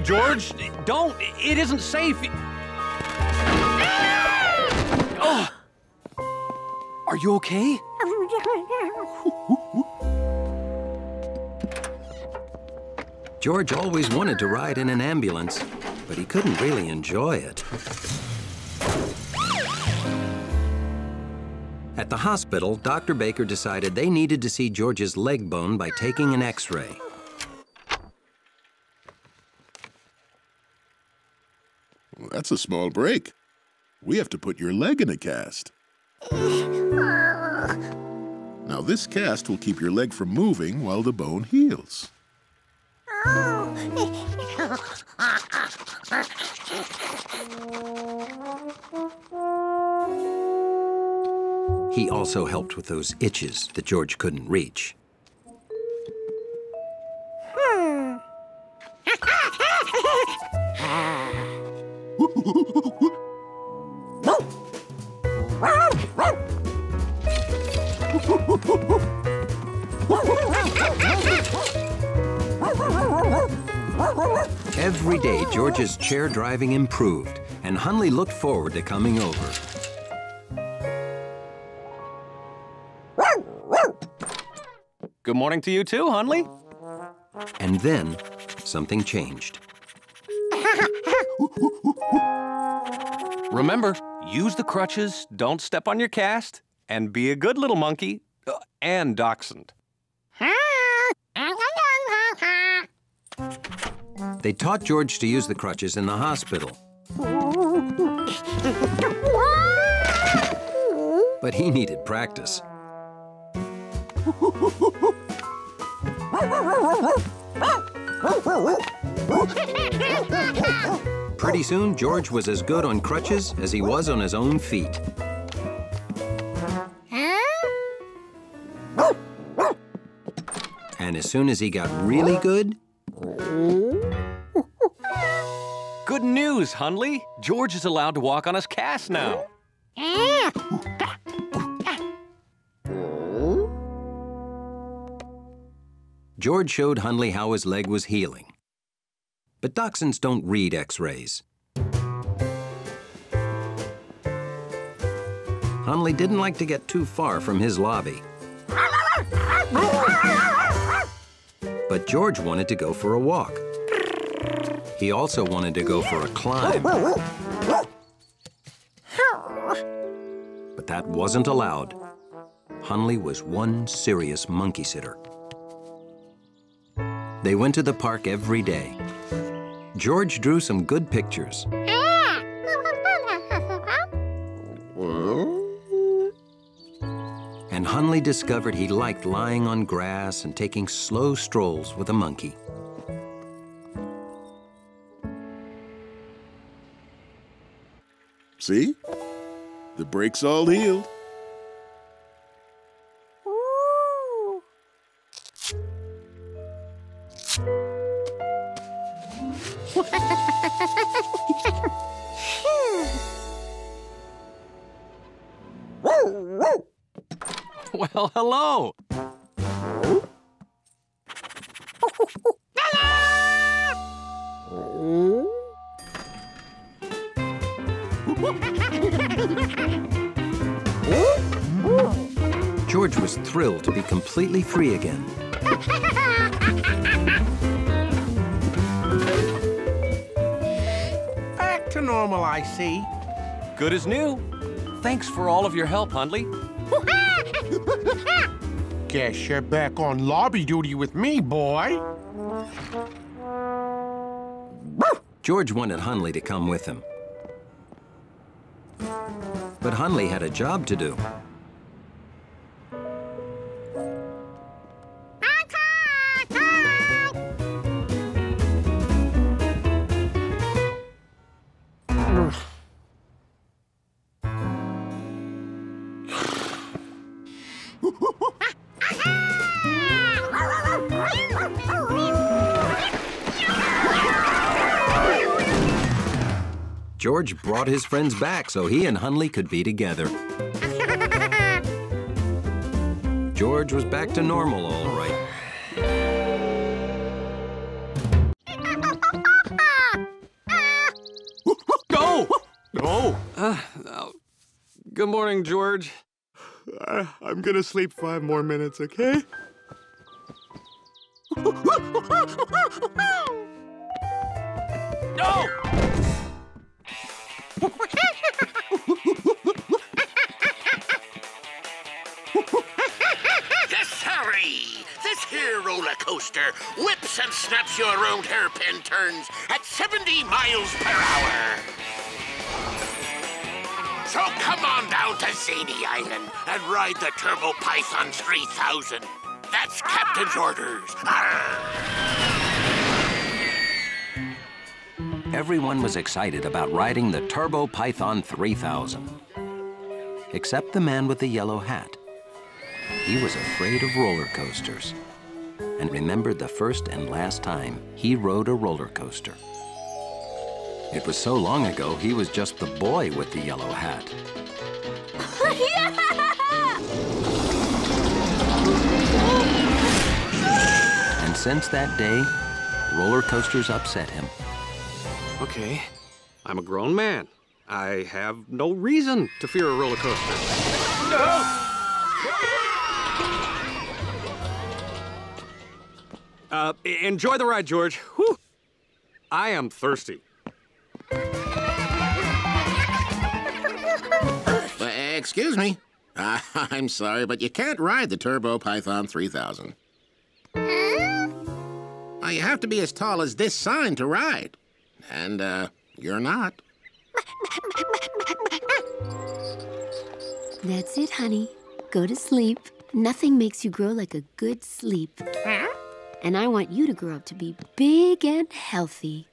George, don't. It isn't safe. Oh. Are you okay? George always wanted to ride in an ambulance, but he couldn't really enjoy it. At the hospital, Dr. Baker decided they needed to see George's leg bone by taking an X-ray. Well, that's a small break. We have to put your leg in a cast. Now, this cast will keep your leg from moving while the bone heals. He also helped with those itches that George couldn't reach. Every day, George's chair driving improved, and Hundley looked forward to coming over. Good morning to you too, Hundley. And then, something changed. Remember, use the crutches, don't step on your cast, and be a good little monkey and dachshund. They taught George to use the crutches in the hospital. But he needed practice. Pretty soon, George was as good on crutches as he was on his own feet. And as soon as he got really good... Good news, Hundley. George is allowed to walk on his cast now. George showed Hundley how his leg was healing. But dachshunds don't read X-rays. Hundley didn't like to get too far from his lobby. But George wanted to go for a walk. He also wanted to go for a climb. But that wasn't allowed. Hundley was one serious monkey sitter. They went to the park every day. George drew some good pictures. And Hundley discovered he liked lying on grass and taking slow strolls with a monkey. See? The break's all healed. Well, hello. George was thrilled to be completely free again. Back to normal, I see. Good as new. Thanks for all of your help, Hundley. Guess you're back on lobby duty with me, boy. George wanted Hundley to come with him. But Hundley had a job to do. George brought his friends back so he and Hundley could be together. George was back to normal, all right. Good morning, George. I'm gonna sleep 5 more minutes, okay? No! Yes, hurry! This here roller coaster whips and snaps you around hairpin turns at 70 miles per hour. So come on down to Zany Island and ride the Turbo Python 3000. That's Captain's orders. Arr! Everyone was excited about riding the Turbo Python 3000. Except the man with the yellow hat. He was afraid of roller coasters and remembered the first and last time he rode a roller coaster. It was so long ago, he was just the boy with the yellow hat. And since that day, roller coasters upset him. Okay, I'm a grown man. I have no reason to fear a roller coaster. No! Enjoy the ride, George. Whew. I am thirsty. Excuse me. I'm sorry, but you can't ride the Turbo Python 3000. You have to be as tall as this sign to ride. And, you're not. That's it, honey. Go to sleep. Nothing makes you grow like a good sleep. And I want you to grow up to be big and healthy.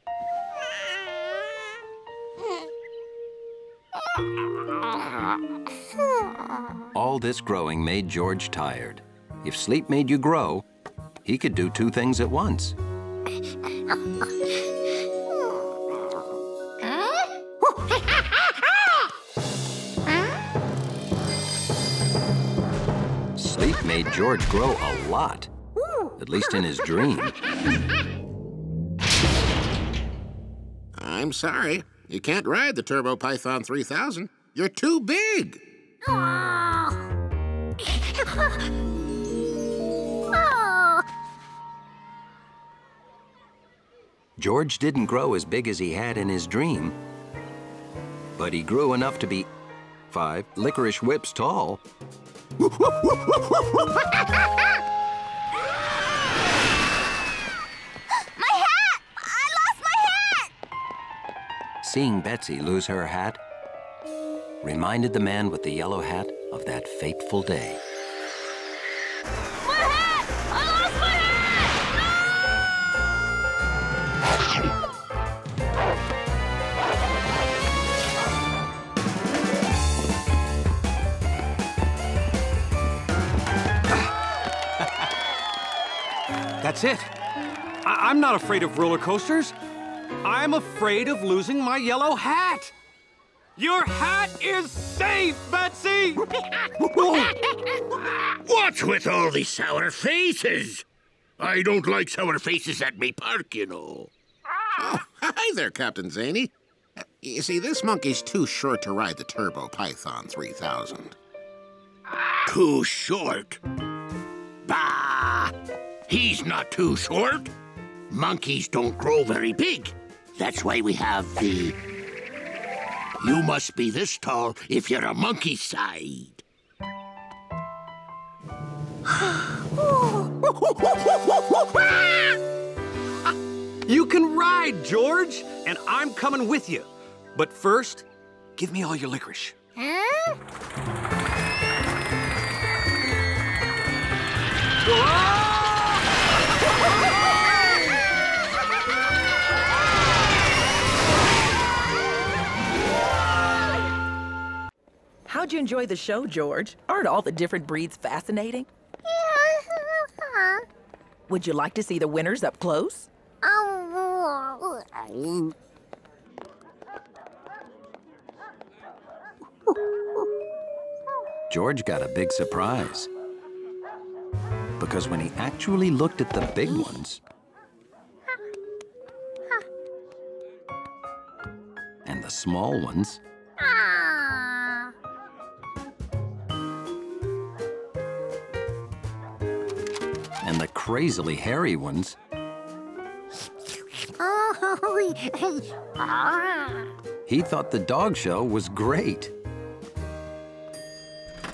All this growing made George tired. If sleep made you grow, he could do 2 things at once. Sleep made George grow a lot, at least in his dream. I'm sorry. You can't ride the Turbo Python 3000. You're too big. George didn't grow as big as he had in his dream, but he grew enough to be 5 licorice whips tall. My hat! I lost my hat! Seeing Betsy lose her hat reminded the man with the yellow hat of that fateful day. My hat! I lost my That's it. I'm not afraid of roller coasters. I'm afraid of losing my yellow hat. Your hat is safe, Betsy! What's with all these sour faces? I don't like sour faces at me park, you know. Oh, hi there, Captain Zany. You see, this monkey's too short to ride the Turbo Python 3000. Too short? Bah! He's not too short. Monkeys don't grow very big. That's why we have the... You must be this tall if you're a monkey side. You can ride, George, and I'm coming with you. But first, give me all your licorice. How'd you enjoy the show, George? Aren't all the different breeds fascinating? Would you like to see the winners up close? George got a big surprise. Because when he actually looked at the big ones and the small ones crazily hairy ones. He thought the dog show was great.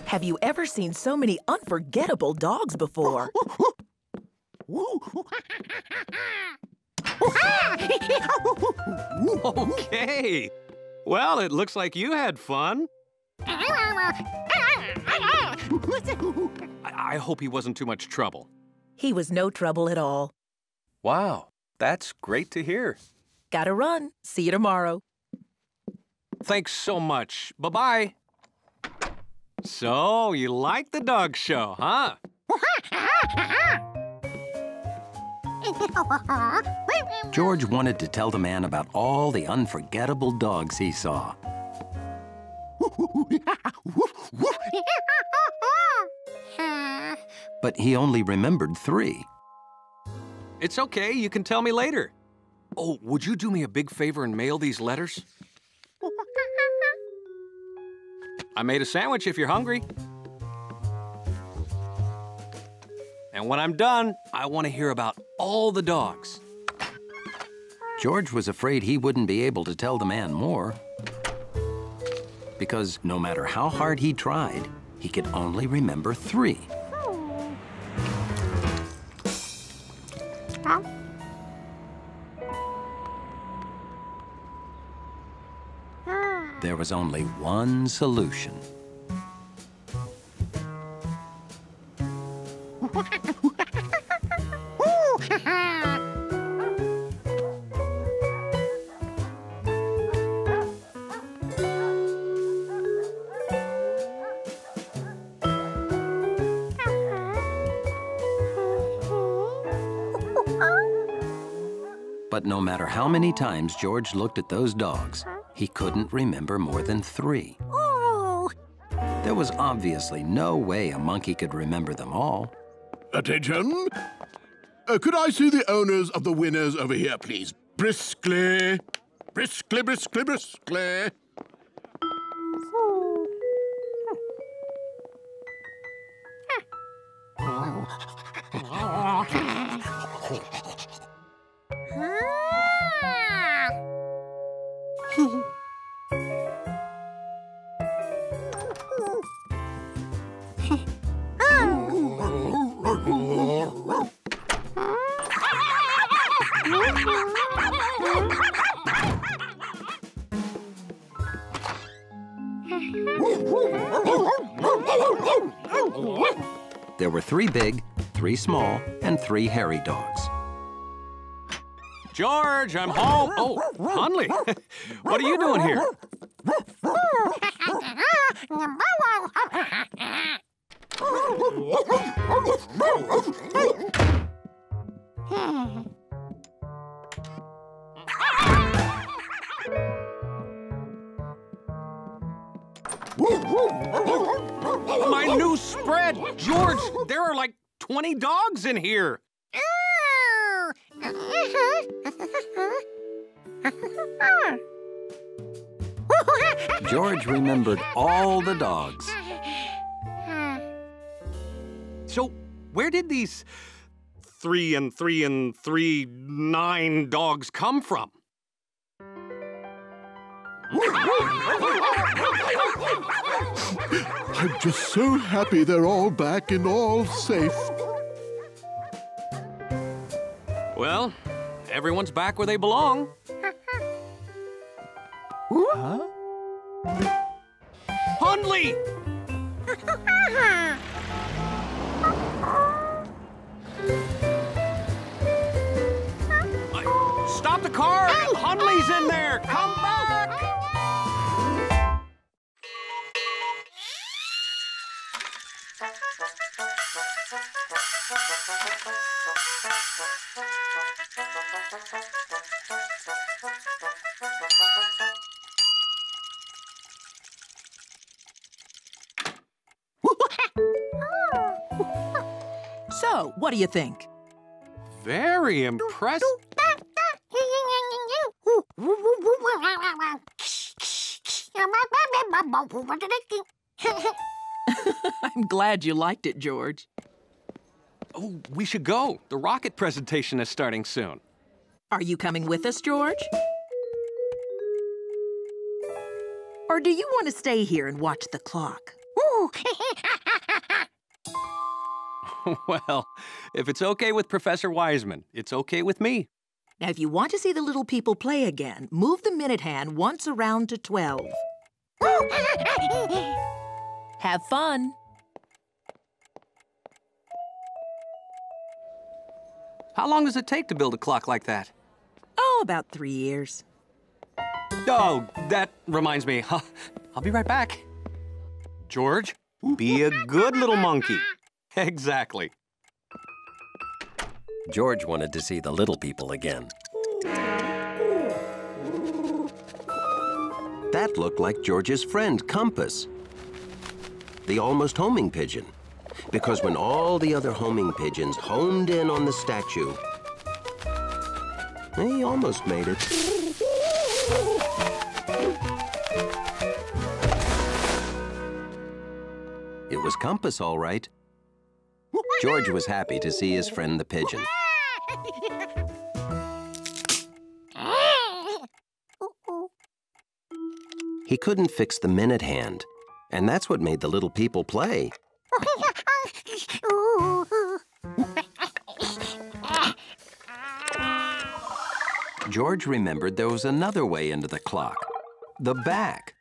Have you ever seen so many unforgettable dogs before? Okay. Well, it looks like you had fun. I hope he wasn't too much trouble. He was no trouble at all. Wow, that's great to hear. Gotta run. See you tomorrow. Thanks so much. Bye-bye. So, you like the dog show, huh? George wanted to tell the man about all the unforgettable dogs he saw. But he only remembered 3. It's okay, you can tell me later. Oh, would you do me a big favor and mail these letters? I made a sandwich if you're hungry. And when I'm done, I want to hear about all the dogs. George was afraid he wouldn't be able to tell the man more, because no matter how hard he tried, he could only remember 3. There was only one solution. But no matter how many times George looked at those dogs, he couldn't remember more than 3. There was obviously no way a monkey could remember them all. Attention! Could I see the owners of the winners over here, please? Briskly! Briskly, briskly, briskly! There were 3 big, 3 small, and 3 hairy dogs. George, I'm home. Oh, Hundley, what are you doing here? My new spread! George, there are like 20 dogs in here. George remembered all the dogs. So, where did these 3 and 3 and 3, 9 dogs come from? I'm just so happy they're all back and all safe. Well, everyone's back where they belong. Huh? Hundley! Stop the car! Hundley's in there! Come back! So, what do you think? Very impressive. I'm glad you liked it, George. Oh, we should go. The rocket presentation is starting soon. Are you coming with us, George? Or do you want to stay here and watch the clock? Well, if it's okay with Professor Wiseman, it's okay with me. Now, if you want to see the little people play again, move the minute hand once around to 12. Have fun. How long does it take to build a clock like that? Oh, about 3 years. Oh, that reminds me. I'll be right back. George, be a good little monkey. Exactly. George wanted to see the little people again. That looked like George's friend, Compass, the almost homing pigeon. Because when all the other homing pigeons homed in on the statue, he almost made it. It was Compass, all right. George was happy to see his friend the pigeon. He couldn't fix the minute hand, and that's what made the little people play. George remembered there was another way into the clock, the back.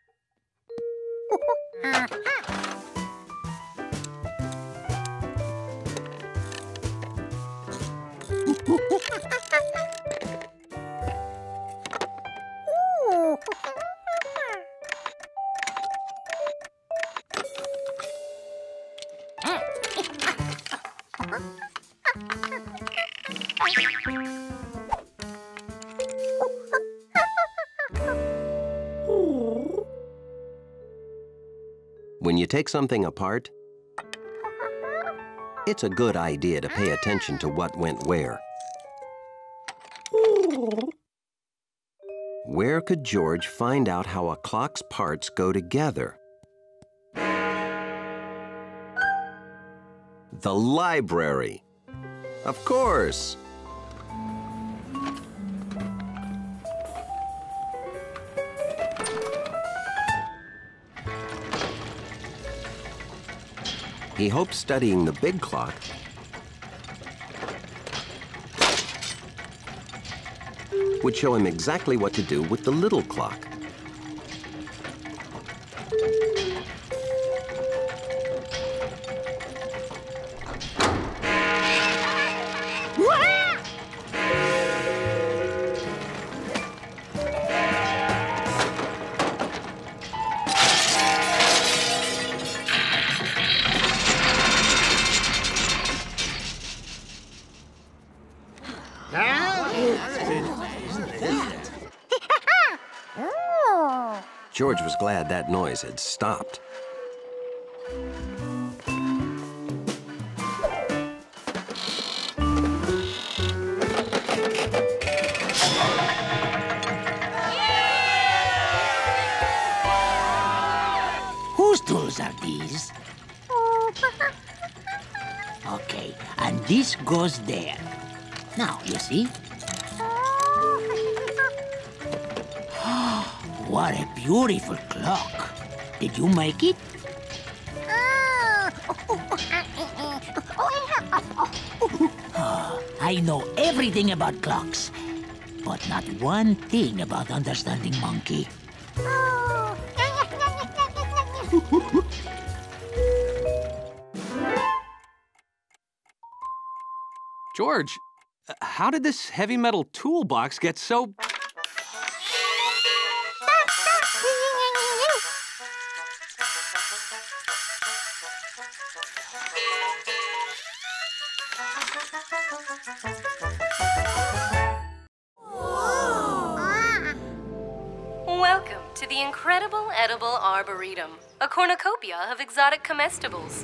When you take something apart, it's a good idea to pay attention to what went where. Where could George find out how a clock's parts go together? The library. Of course. He hoped studying the big clock would show him exactly what to do with the little clock. George was glad that noise had stopped. Whose tools are these? Okay, and this goes there. Now, you see? What a beautiful clock. Did you make it? I know everything about clocks, but not one thing about understanding monkey. George, how did this heavy metal toolbox get so... Welcome to the incredible edible arboretum, a cornucopia of exotic comestibles.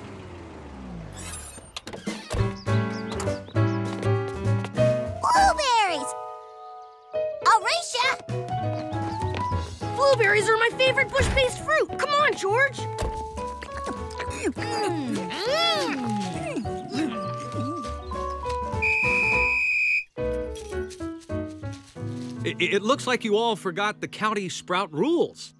Blueberries! Orisha! Blueberries are my favorite bush-based fruit. Come on, George. It looks like you all forgot the county sprout rules.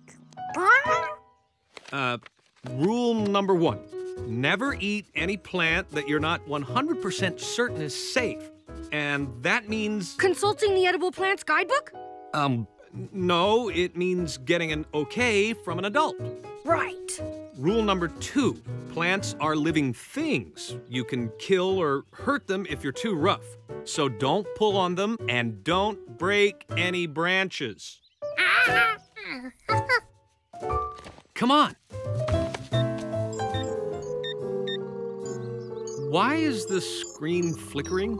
Rule number 1. Never eat any plant that you're not 100% certain is safe. And that means... Consulting the Edible Plants Guidebook? No, it means getting an okay from an adult. Right. Rule number 2. Plants are living things. You can kill or hurt them if you're too rough. So don't pull on them and don't break any branches. Come on. Why is the screen flickering?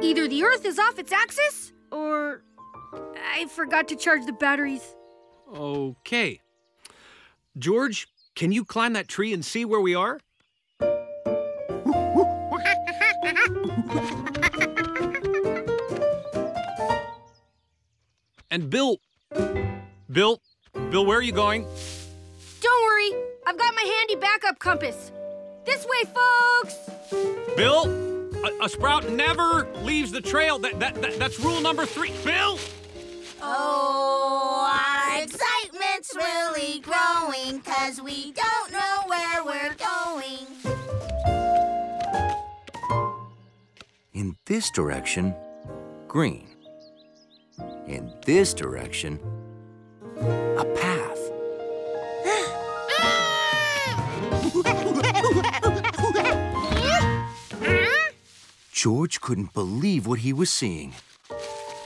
Either the Earth is off its axis, or I forgot to charge the batteries. Okay. George, can you climb that tree and see where we are? And Bill, where are you going? Don't worry, I've got my handy backup compass. This way, folks! Bill, a sprout never leaves the trail. That's rule number 3. Bill! Oh, our excitement's really growing, 'cause we don't know where we're going. In this direction, green. In this direction, a path. George couldn't believe what he was seeing.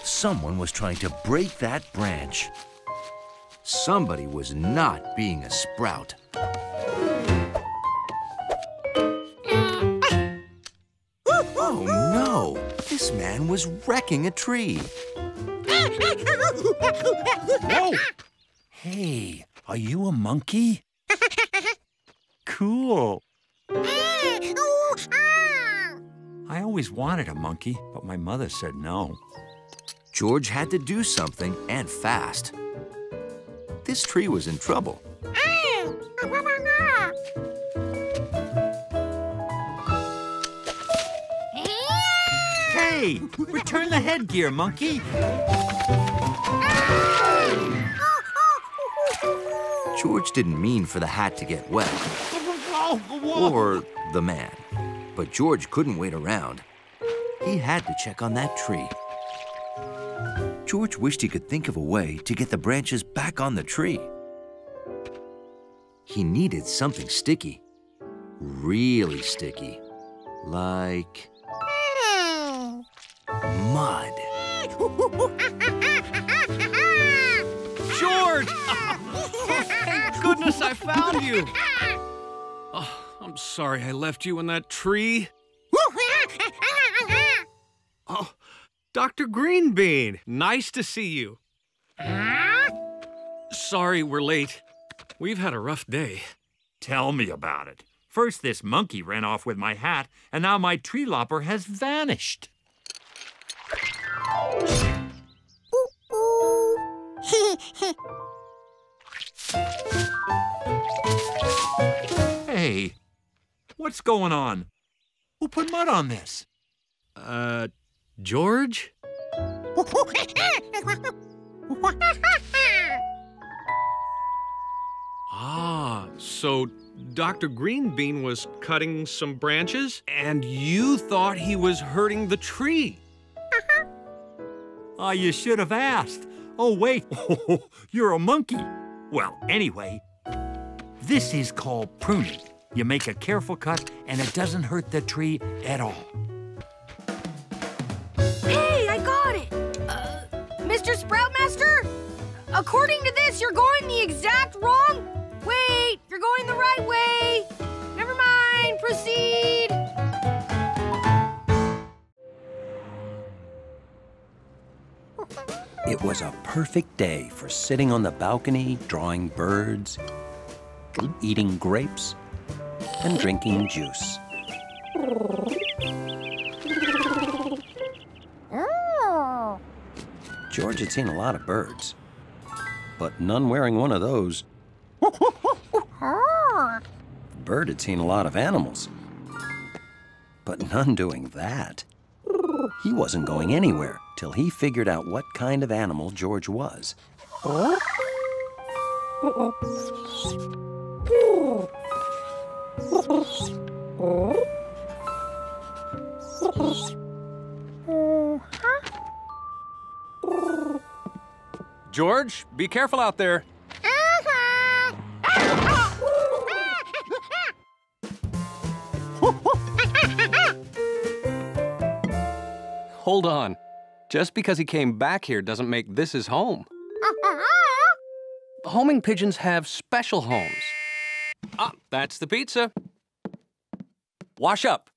Someone was trying to break that branch. Somebody was not being a sprout. Oh no! This man was wrecking a tree. Whoa! Hey, are you a monkey? Cool. I always wanted a monkey, but my mother said no. George had to do something, and fast. This tree was in trouble. Hey, return the headgear, monkey. George didn't mean for the hat to get wet. Or the man. But George couldn't wait around. He had to check on that tree. George wished he could think of a way to get the branches back on the tree. He needed something sticky. Really sticky. Like... mud. George! Thank goodness I found you. Oh, I'm sorry I left you in that tree. Oh, Dr. Greenbean, nice to see you. Sorry we're late. We've had a rough day. Tell me about it. First this monkey ran off with my hat, and now my tree lopper has vanished. Hey, what's going on? Who put mud on this? George? Ah, so Dr. Greenbean was cutting some branches, and you thought he was hurting the tree. Oh, you should have asked. Oh, wait, you're a monkey. Well, anyway, this is called pruning. You make a careful cut, and it doesn't hurt the tree at all. Hey, I got it! Mr. Sproutmaster? According to this, you're going the exact wrong... Wait, you're going the right way. Never mind, proceed. It was a perfect day for sitting on the balcony, drawing birds, eating grapes, and drinking juice. George had seen a lot of birds, but none wearing one of those. Bert had seen a lot of animals, but none doing that. He wasn't going anywhere till he figured out what kind of animal George was. George, be careful out there. Hold on. Just because he came back here doesn't make this his home. Homing pigeons have special homes. Ah, that's the pizza. Wash up.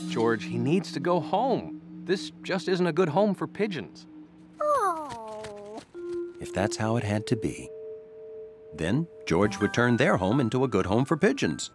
George, he needs to go home. This just isn't a good home for pigeons. If that's how it had to be, then George would turn their home into a good home for pigeons.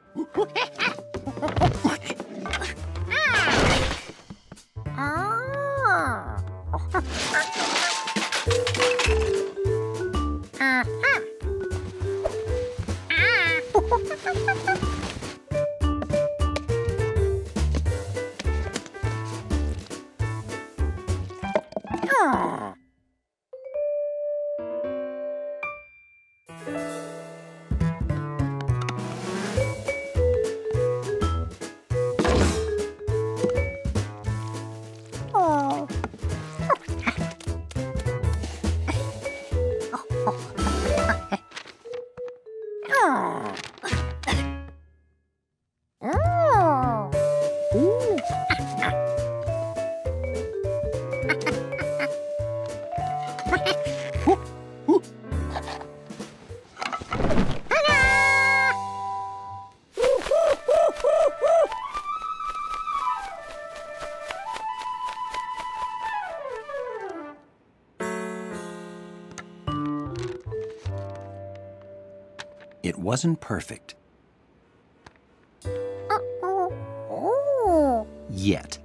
It wasn't perfect. Yet.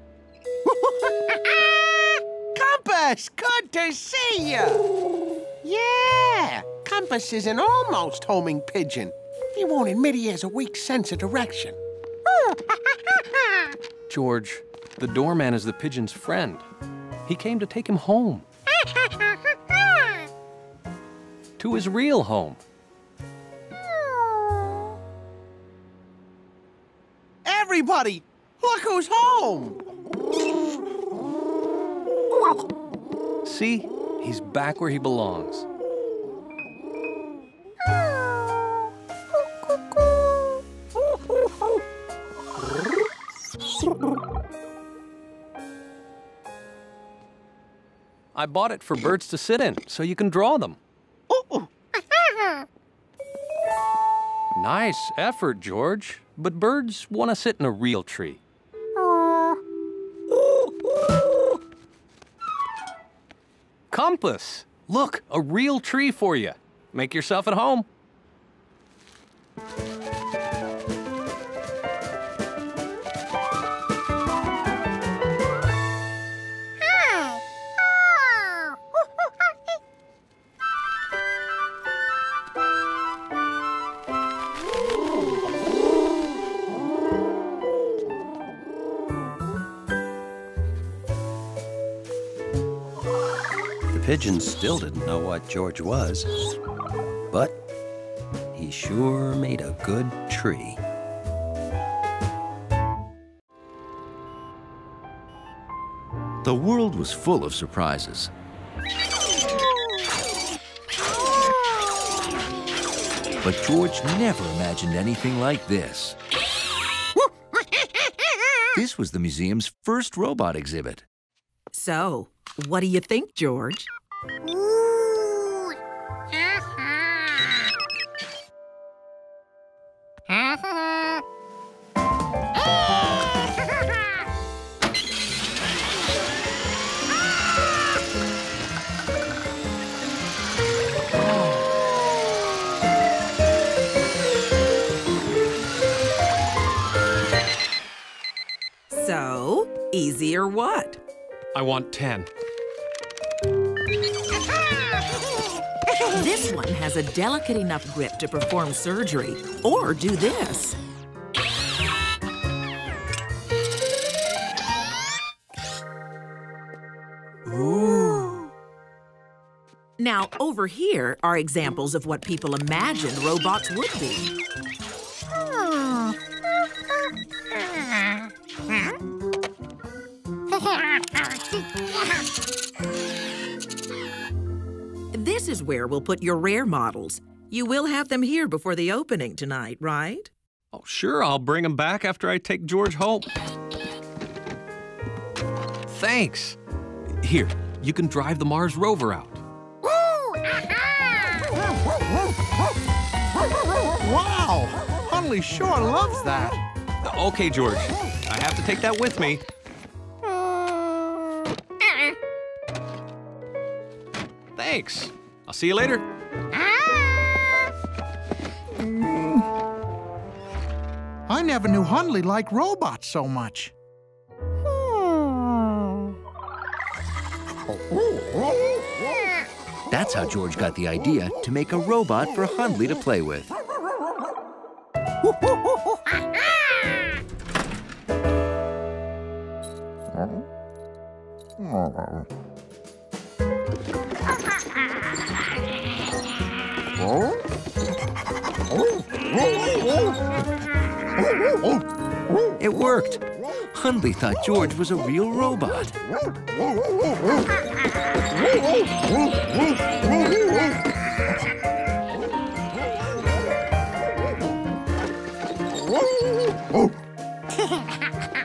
Compass, good to see you. Yeah, Compass is an almost homing pigeon. He won't admit he has a weak sense of direction. George, the doorman is the pigeon's friend. He came to take him home. To his real home. Everybody, look who's home! See? He's back where he belongs. I bought it for birds to sit in, so you can draw them. Nice effort, George. But birds want to sit in a real tree. Compass! Look, a real tree for you. Make yourself at home. The pigeons still didn't know what George was, but he sure made a good tree. The world was full of surprises. But George never imagined anything like this. This was the museum's first robot exhibit. So, what do you think, George? So, easy or what? I want 10. This one has a delicate enough grip to perform surgery or do this. Now, over here are examples of what people imagined robots would be. This is where we'll put your rare models. You will have them here before the opening tonight, right? Oh, sure, I'll bring them back after I take George home. Thanks. Here, you can drive the Mars rover out. Wow! Hundley sure loves that. Okay, George. I have to take that with me. Thanks. I'll see you later. I never knew Hundley liked robots so much. That's how George got the idea to make a robot for Hundley to play with. It worked. Hundley thought George was a real robot.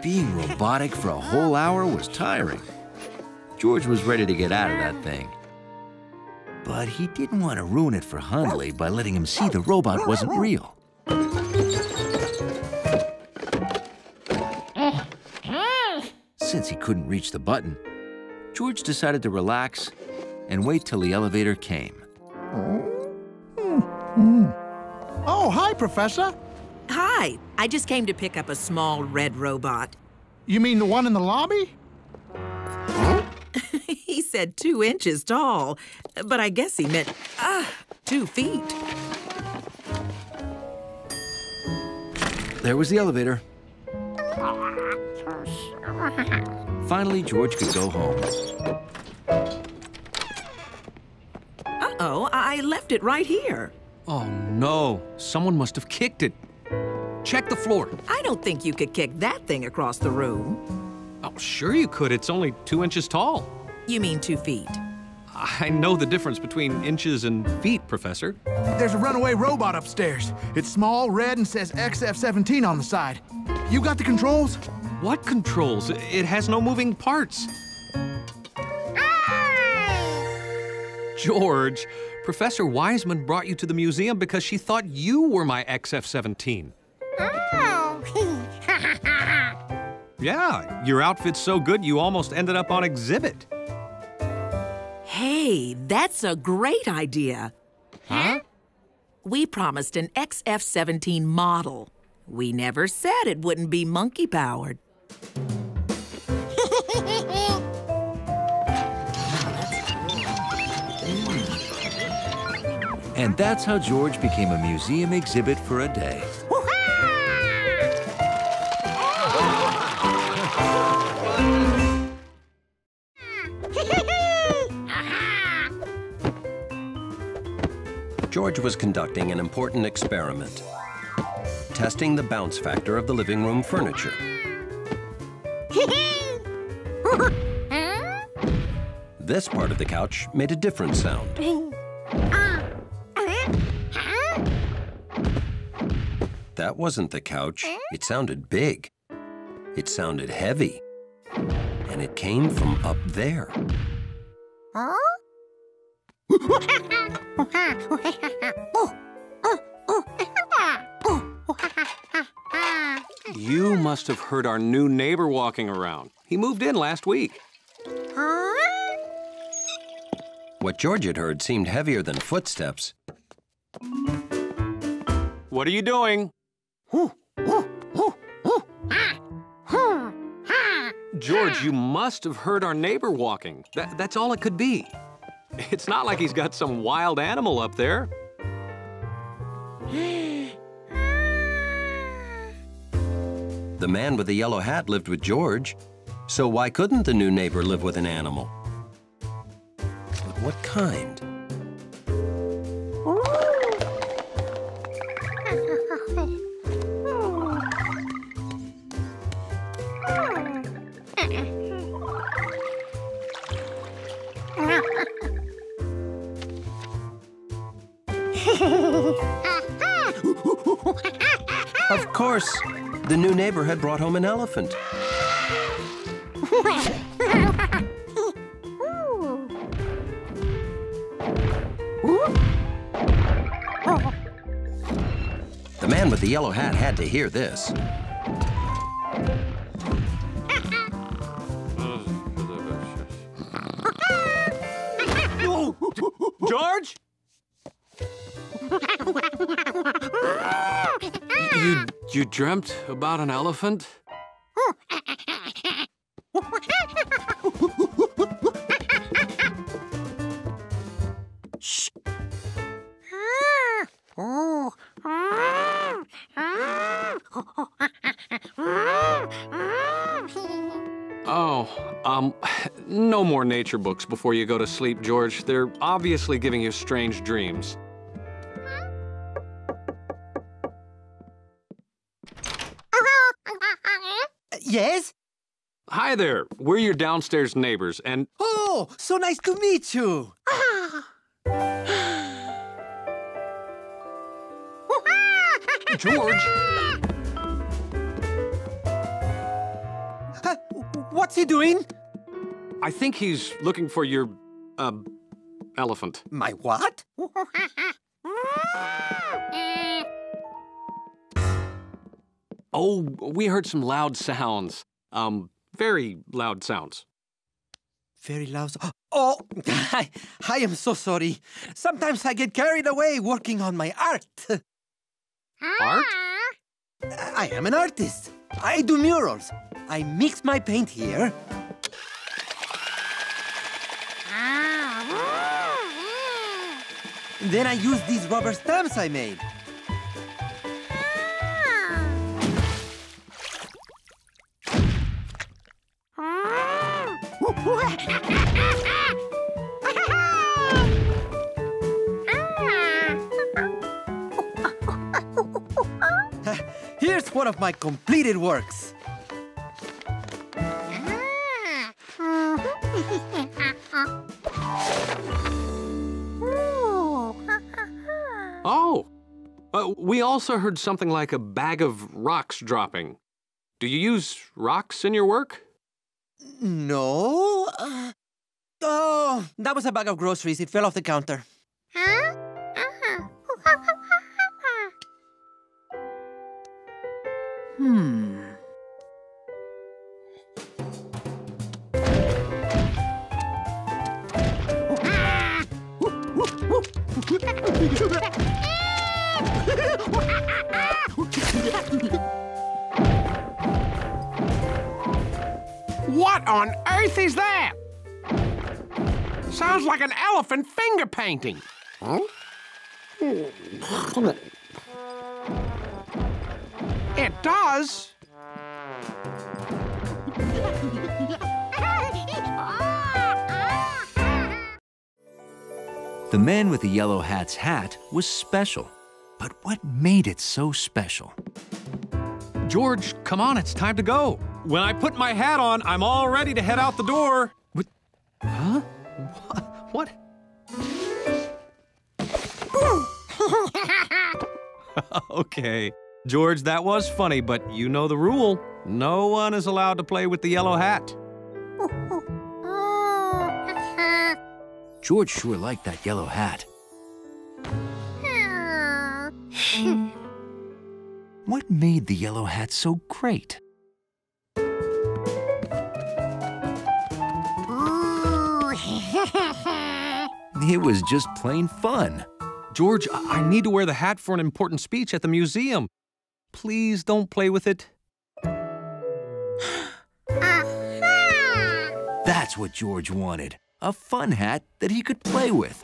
Being robotic for a whole hour was tiring. George was ready to get out of that thing. But he didn't want to ruin it for Hundley by letting him see the robot wasn't real. Since he couldn't reach the button, George decided to relax and wait till the elevator came. Oh, hi, Professor. Hi. I just came to pick up a small red robot. You mean the one in the lobby? He said 2 inches tall, but I guess he meant 2 feet. There was the elevator. Finally, George could go home. Uh-oh, I left it right here. Oh, no. Someone must have kicked it. Check the floor. I don't think you could kick that thing across the room. Oh, sure you could. It's only 2 inches tall. You mean 2 feet? I know the difference between inches and feet, Professor. There's a runaway robot upstairs. It's small, red, and says XF-17 on the side. You got the controls? What controls? It has no moving parts. George, Professor Wiseman brought you to the museum because she thought you were my XF-17. Yeah, your outfit's so good you almost ended up on exhibit. Hey, that's a great idea. Huh? We promised an XF-17 model. We never said it wouldn't be monkey-powered. And that's how George became a museum exhibit for a day. George was conducting an important experiment, testing the bounce factor of the living room furniture. This part of the couch made a different sound. That wasn't the couch. It sounded big. It sounded heavy. And it came from up there. You must have heard our new neighbor walking around. He moved in last week. What George had heard seemed heavier than footsteps. What are you doing? George, you must have heard our neighbor walking. That's all it could be. It's not like he's got some wild animal up there. The man with the yellow hat lived with George, so why couldn't the new neighbor live with an animal? But what kind? Of course, the new neighbor had brought home an elephant. The man with the yellow hat had to hear this. George? You dreamt about an elephant? Shh. No more nature books before you go to sleep, George. They're obviously giving you strange dreams. Yes? Hi there. We're your downstairs neighbors, and... Oh, so nice to meet you. George! What's he doing? I think he's looking for your, elephant. My what? Oh, we heard some loud sounds. Very loud sounds. Very loud. Oh, I am so sorry. Sometimes I get carried away working on my art. Art? I am an artist. I do murals. I mix my paint here. Then I use these rubber stamps I made. Here's one of my completed works. Oh! We also heard something like a bag of rocks dropping. Do you use rocks in your work? No. Oh, that was a bag of groceries. It fell off the counter. What on earth is that? Sounds like an elephant finger painting. Huh? It does. The man with the yellow hat's hat was special. But what made it so special? George, come on, it's time to go. When I put my hat on, I'm all ready to head out the door. What? Huh? What? Okay. George, that was funny, but you know the rule. No one is allowed to play with the yellow hat. George sure liked that yellow hat. What made the yellow hat so great? It was just plain fun. George, I need to wear the hat for an important speech at the museum. Please don't play with it. That's what George wanted. A fun hat that he could play with.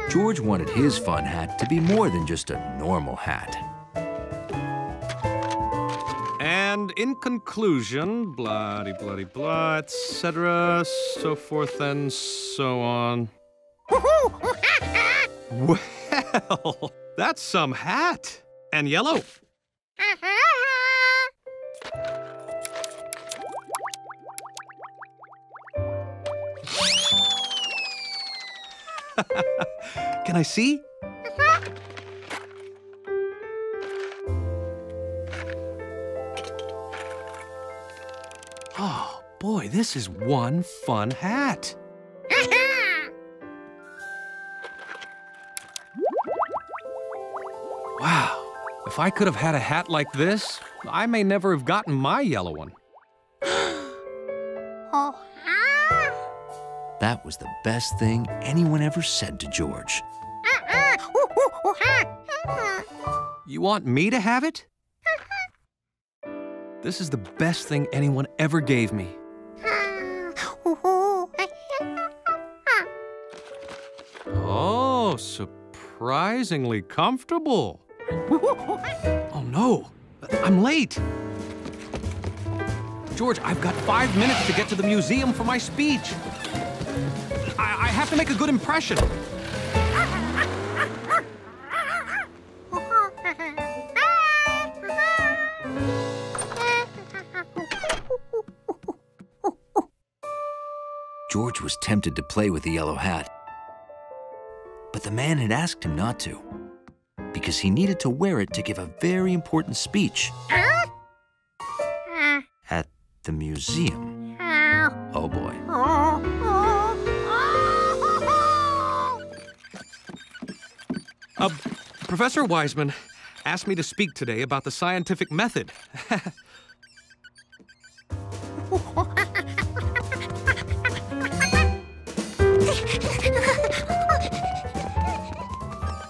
George wanted his fun hat to be more than just a normal hat. And in conclusion, blah-de-blah-de-blah, etc., so forth and so on. Well, that's some hat. And yellow. Can I see? Oh, boy, this is one fun hat. Wow, if I could have had a hat like this, I may never have gotten my yellow one. That was the best thing anyone ever said to George. You want me to have it? This is the best thing anyone ever gave me. Oh, surprisingly comfortable. Oh no, I'm late. George, I've got 5 minutes to get to the museum for my speech. I have to make a good impression. George was tempted to play with the yellow hat, but the man had asked him not to, because he needed to wear it to give a very important speech at the museum. Oh boy. Professor Wiseman asked me to speak today about the scientific method.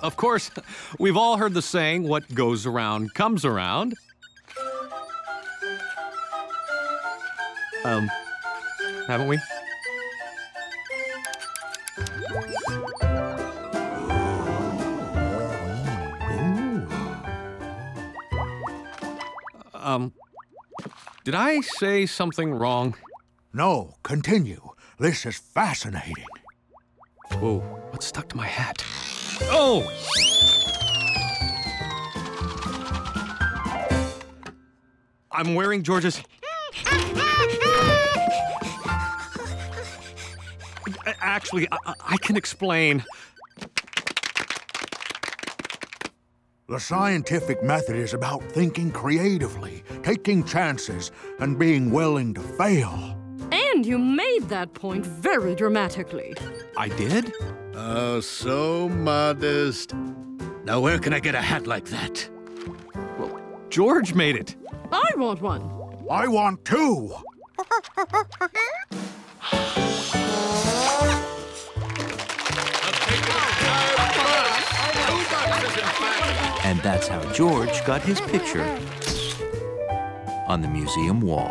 Of course, we've all heard the saying, what goes around comes around. Haven't we? Did I say something wrong? No, continue. This is fascinating. Whoa, what's stuck to my hat? Oh! I'm wearing George's... Actually, I can explain. The scientific method is about thinking creatively, taking chances, and being willing to fail. And you made that point very dramatically. I did? Oh, so modest. Now where can I get a hat like that? Well, George made it. I want one. I want two. And that's how George got his picture on the museum wall.